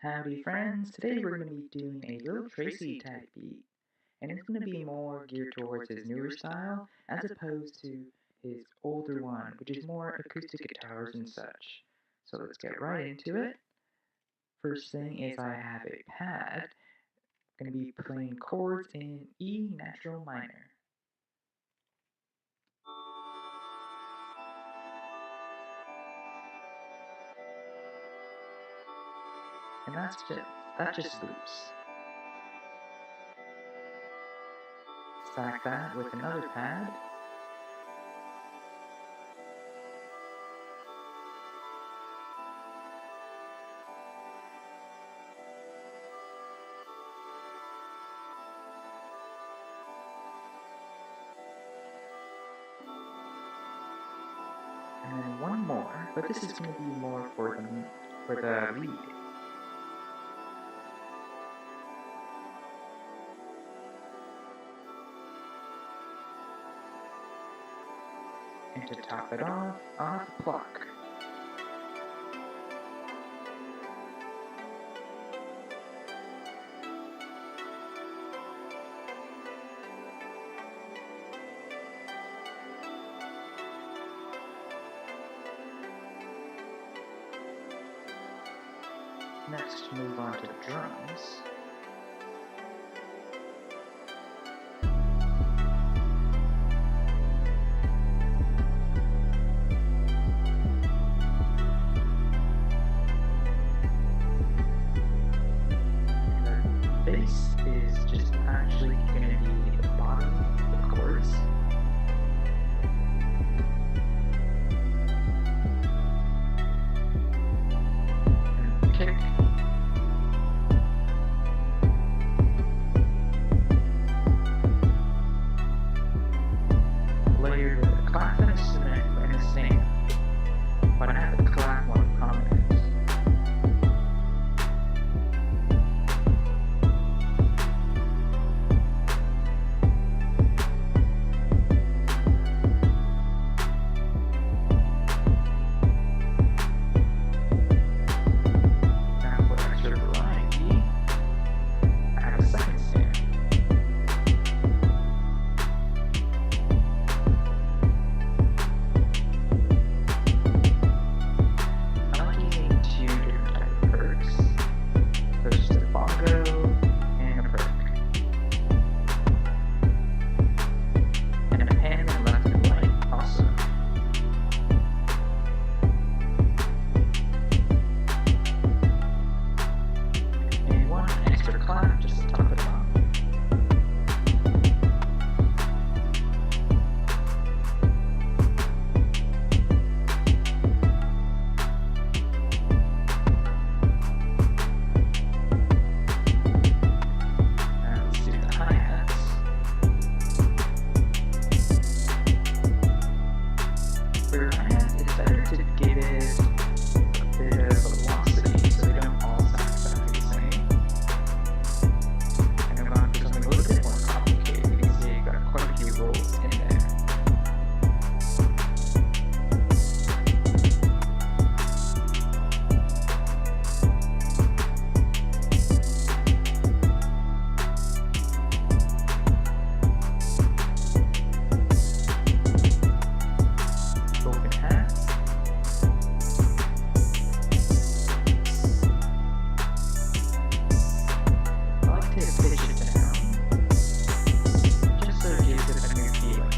Howdy friends, today we're going to be doing a Lil Tracy type beat, and it's going to be more geared towards his newer style as opposed to his older one, which is more acoustic guitars and such. So let's get right into it. First thing is I have a pad, going to be playing chords in E natural minor. And that just loops. Stack that with another pad. And then one more, but this is going to be more for the lead. And to top it off, I'll have a pluck. Next, move on to the drums. The bass is just actually going to be the bottom of the chords. And the kick. Layered with a clap and a snare, but I have the clap more prominent. Now for extra variety, I have a second snare. I like using two different types of perks. There's just a bongo and a perk. And a pan on left and right also. And one extra clap just to top it off. Now let's do the hi-hats. For your hi-hat, it's better to give it a bit of velocity so they don't all sound exactly the same. And I'm going for something a little bit more complicated. You can see I've got quite a few rolls in there. Open hats. I like to pitch it down, just so it gives it a new feeling.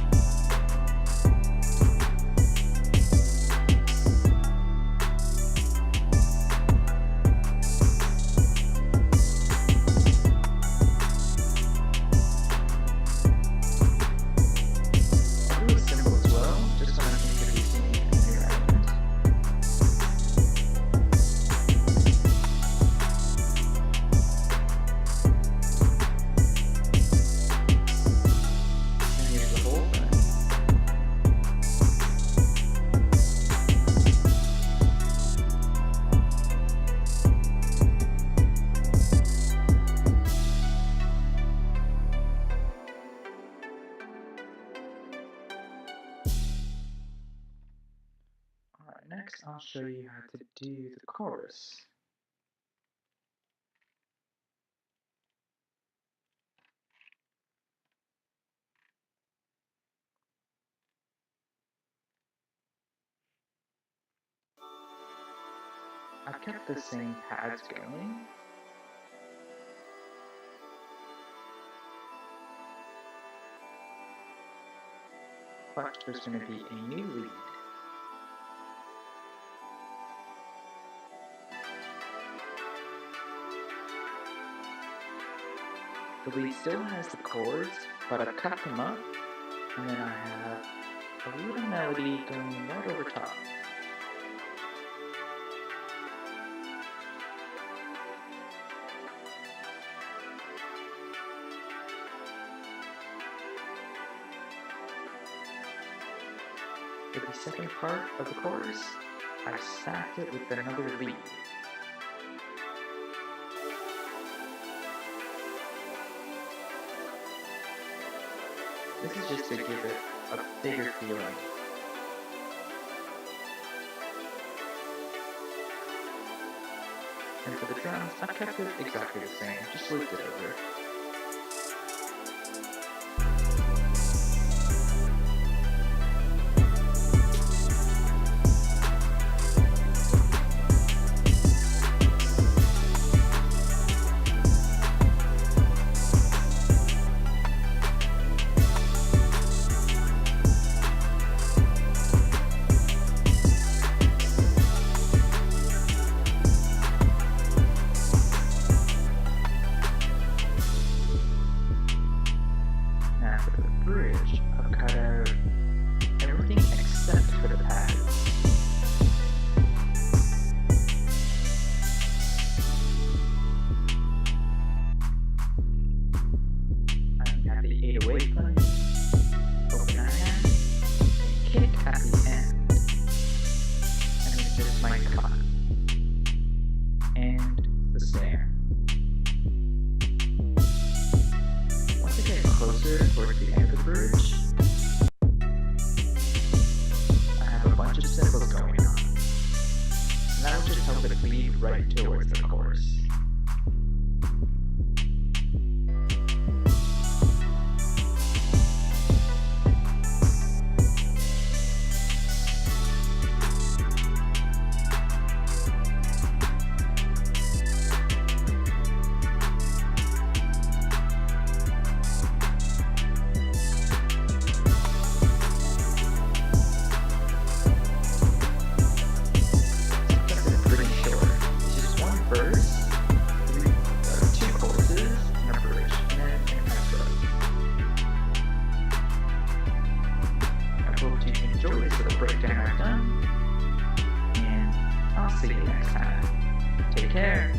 I'll do a cymbal as well, just so I'm introducing a new element. And here's the whole thing. Alright, next I'll show you how to do the chorus. I've kept the same pads going. But there's going to be a new lead. The lead still has the chords, but I've cut them up, and then I have a little melody going right over top. For the second part of the chorus, I sacked it with another lead. This is just to give it a bigger feeling. And for the drums, I've kept it exactly the same, just looped it over. Towards the end of the bridge, I have a bunch of cymbals going on, and that will just help it lead right towards the chorus. Breakdown I've done, and I'll see you next time. Take care.